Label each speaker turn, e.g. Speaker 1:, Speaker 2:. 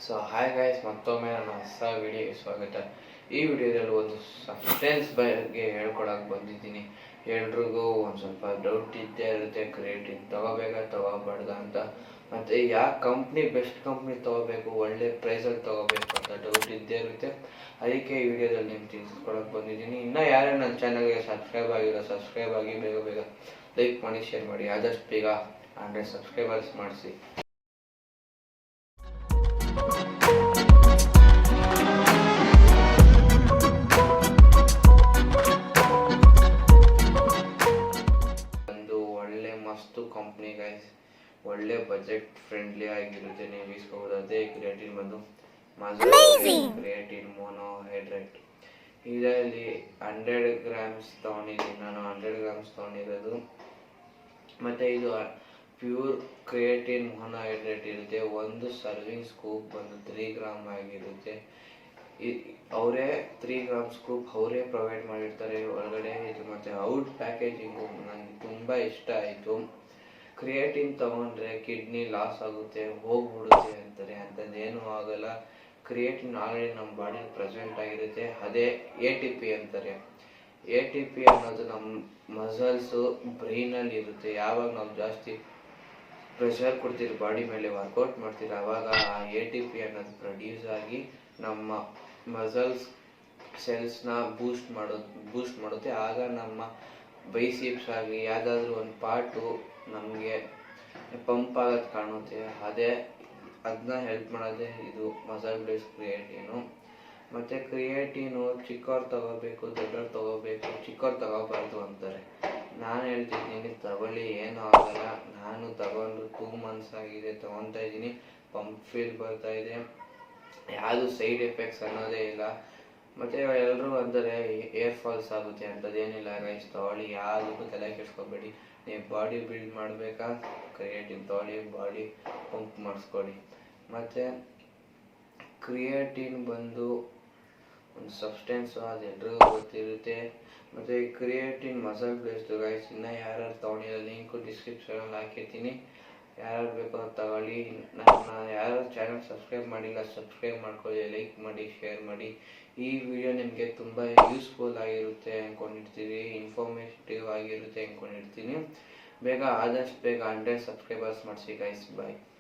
Speaker 1: So hi guys, ಮತ್ತೊಮ್ಮೆ ನನ್ನ ಹೊಸ ವಿಡಿಯೋಗೆ ಸ್ವಾಗತ. ಈ ವಿಡಿಯೋದಲ್ಲಿ ಒಂದು ಸಬ್ಸ್ಟೆನ್ಸ್ ಬಗ್ಗೆ ಹೇಳ್ಕೊಳಕ್ಕೆ ಬಂದಿದ್ದೀನಿ. ಎಲ್ರಿಗೂ ಒಂದು ಸ್ವಲ್ಪ ಡೌಟ್ ಇದ್ದೇ ಇರುತ್ತೆ, ಕ್ರಿಯೇಟಿವ್ ತೊಗೋಬೇಕಾ ತೊಗೋಬಾರ್ದ ಅಂತ. ಮತ್ತು ಯಾವ ಕಂಪ್ನಿ ಬೆಸ್ಟ್ ಕಂಪ್ನಿ ತೊಗೋಬೇಕು, ಒಳ್ಳೆ ಪ್ರೈಸಲ್ಲಿ ತೊಗೋಬೇಕು ಅಂತ ಡೌಟ್ ಇದ್ದೇ ಇರುತ್ತೆ. ಅದಕ್ಕೆ ಈ ವಿಡಿಯೋದಲ್ಲಿ ನಿಮ್ಗೆ ತಿಳಿಸ್ಕೊಳಕ್ಕೆ ಬಂದಿದ್ದೀನಿ. ಇನ್ನೂ ಯಾರೇ ನನ್ನ ಚಾನಲ್ಗೆ ಸಬ್ಸ್ಕ್ರೈಬ್ ಆಗಿರೋ ಸಬ್ಸ್ಕ್ರೈಬ್ ಆಗಿ ಬೇಗ ಬೇಗ ಲೈಕ್ ಮಾಡಿ, ಶೇರ್ ಮಾಡಿ. ಆದಷ್ಟು ಬೇಗ 100 ಸಬ್ಸ್ಕ್ರೈಬರ್ಸ್ ಮಾಡಿಸಿ. ಮಸ್ತು ಕಂಪ್ನಿ ಗೈಸ್, ಒಳ್ಳೆ ಬಜೆಟ್ ಫ್ರೆಂಡ್ಲಿ ಆಗಿರುತ್ತೆ, ನೀವು ಇಸ್ಕೋಬಹುದು. ಅದೇ ಕ್ರಿಯೇಟಿನ್ ಬಂದು ಕ್ರಿಯೇಟಿನ್ ಮೋನೋಹೈಡ್ರೇಟ್. ಇದರಲ್ಲಿ 100 ಗ್ರಾಮ್ಸ್ ತೊಗೊಂಡಿದ್ದೀನಿ ನಾನು, 100 ಗ್ರಾಮ್ಸ್ ತೊಗೊಂಡಿರೋದು. ಮತ್ತು ಇದು ಪ್ಯೂರ್ ಕ್ರಿಯೇಟಿನ್ ಮೋನೋಹೈಡ್ರೇಟ್ ಇರುತ್ತೆ. ಒಂದು ಸರ್ವಿಂಗ್ ಸ್ಕೂಪ್ ಬಂದು 3 ಗ್ರಾಮ್ ಆಗಿರುತ್ತೆ. ಅವರೇ 3 ಗ್ರಾಮ್ ಸ್ಕೂಪ್ ಅವರೇ ಪ್ರೊವೈಡ್ ಮಾಡಿರ್ತಾರೆ ಒಳಗಡೆ. ಇದು ಮತ್ತು ಔಟ್ ಪ್ಯಾಕೇಜಿಂಗು ನನಗೆ ತುಂಬ ಇಷ್ಟ ಆಯಿತು. ಕ್ರಿಯೇಟಿನ್ ತೊಗೊಂಡ್ರೆ ಕಿಡ್ನಿ ಲಾಸ್ ಆಗುತ್ತೆ, ಹೋಗ್ಬಿಡುತ್ತೆ ಅಂತಾರೆ. ಅಂಥದ್ದೇನೂ ಆಗಲ್ಲ. ಕ್ರಿಯೇಟಿನ್ ಆಲ್ರೆಡಿ ನಮ್ಮ ಬಾಡಿಲಿ ಪ್ರೆಸೆಂಟ್ ಆಗಿರುತ್ತೆ. ಅದೇ ATP ಅಂತಾರೆ. ATP ಅನ್ನೋದು ನಮ್ಮ ಮಸಲ್ಸು ಬ್ರೈನಲ್ಲಿ ಇರುತ್ತೆ. ಯಾವಾಗ ನಾವು ಜಾಸ್ತಿ ಪ್ರೆಷರ್ ಕೊಡ್ತೀರಿ ಬಾಡಿ ಮೇಲೆ, ವರ್ಕೌಟ್ ಮಾಡ್ತೀರಿ, ಆವಾಗ ಆ ATP ಅನ್ನೋದು ಪ್ರೊಡ್ಯೂಸ್ ಆಗಿ ನಮ್ಮ ಮಸಲ್ಸ್ ಸೆಲ್ಸ್ನ ಬೂಸ್ಟ್ ಮಾಡುತ್ತೆ. ಆಗ ನಮ್ಮ ಬೈಸಿಪ್ಸ್ ಆಗಲಿ ಯಾವುದಾದ್ರೂ ಒಂದು ಪಾರ್ಟು ನಮಗೆ ಪಂಪ್ ಆಗೋದು ಕಾಣುತ್ತೆ. ಅದನ್ನ ಹೆಲ್ಪ್ ಮಾಡೋದೇ ಇದು ಮಸಲ್ ಬೇಸ್ ಕ್ರಿಯೇಟಿನು. ಮತ್ತು ಕ್ರಿಯೇಟಿನು ಚಿಕ್ಕವ್ರು ತಗೋಬೇಕು, ದೊಡ್ಡವ್ರು ತಗೋಬೇಕು, ಚಿಕ್ಕವ್ರು ತಗೋಬಾರ್ದು ಅಂತಾರೆ. ನಾನು ಹೇಳ್ತಿದ್ದೀನಿ ತಗೊಳ್ಳಿ, ಏನೂ ಆಗಲ್ಲ. ನಾನು ತಗೊಂಡು 2 months ಆಗಿದೆ, ತೊಗೊತಾ ಇದ್ದೀನಿ. ಪಂಪ್ ಫೀಲ್ ಬರ್ತಾ ಇದೆ, ಯಾವುದು ಸೈಡ್ ಎಫೆಕ್ಟ್ಸ್ ಅನ್ನೋದೇ ಇಲ್ಲ. ಮತ್ತು ಎಲ್ಲರೂ ಅಂತಾರೆ ಏರ್ ಫಾಲ್ಸ್ ಆಗುತ್ತೆ, ಅಂಥದ್ದೇನಿಲ್ಲ ಗೈಸ್. ತೊಗೊಳ್ಳಿ, ಯಾವುದಕ್ಕೂ ತಲೆ ಕೆಡಿಸ್ಕೊಬೇಡಿ. ನೀವು ಬಾಡಿ ಬಿಲ್ಡ್ ಮಾಡಬೇಕಾ, ಕ್ರಿಯೇಟಿನ್ ತೊಗೊಳ್ಳಿ, ಬಾಡಿ ಪಂಪ್ ಮಾಡಿಸ್ಕೊಳ್ಳಿ. ಮತ್ತು ಕ್ರಿಯೇಟಿನ್ ಬಂದು ಒಂದು ಸಬ್ಸ್ಟೆನ್ಸು, ಅದು ಎಲ್ರಿಗೂ ಗೊತ್ತಿರುತ್ತೆ. ಮತ್ತು ಕ್ರಿಯೇಟಿನ್ ಮಸಲ್ ಬೇಸ್ಡು ಗೈಸ್. ಇನ್ನೂ ಯಾರು ತೊಗೊಂಡಿರೋ ಲಿಂಕು ಡಿಸ್ಕ್ರಿಪ್ಷನಲ್ಲಿ ಹಾಕಿರ್ತೀನಿ, ಯಾರು ಬೇಕೋ ತಗೊಳ್ಳಿ. ನನ್ನ ಯಾರು ಚಾನಲ್ ಸಬ್ಸ್ಕ್ರೈಬ್ ಮಾಡಿಲ್ಲ ಸಬ್ಸ್ಕ್ರೈಬ್ ಮಾಡ್ಕೊಳ್ಳಿ, ಲೈಕ್ ಮಾಡಿ, ಶೇರ್ ಮಾಡಿ. ಈ ವಿಡಿಯೋ ನಿಮಗೆ ತುಂಬ ಯೂಸ್ಫುಲ್ ಆಗಿರುತ್ತೆ ಅಂದ್ಕೊಂಡಿರ್ತೀನಿ, ಇನ್ಫಾರ್ಮೇಟಿವ್ ಆಗಿರುತ್ತೆ ಅಂದ್ಕೊಂಡಿರ್ತೀನಿ. ಆದಷ್ಟು ಬೇಗ 100 ಸಬ್ಸ್ಕ್ರೈಬರ್ಸ್ ಮಾಡಿಸಿ ಗೈಸ್. ಬಾಯ್.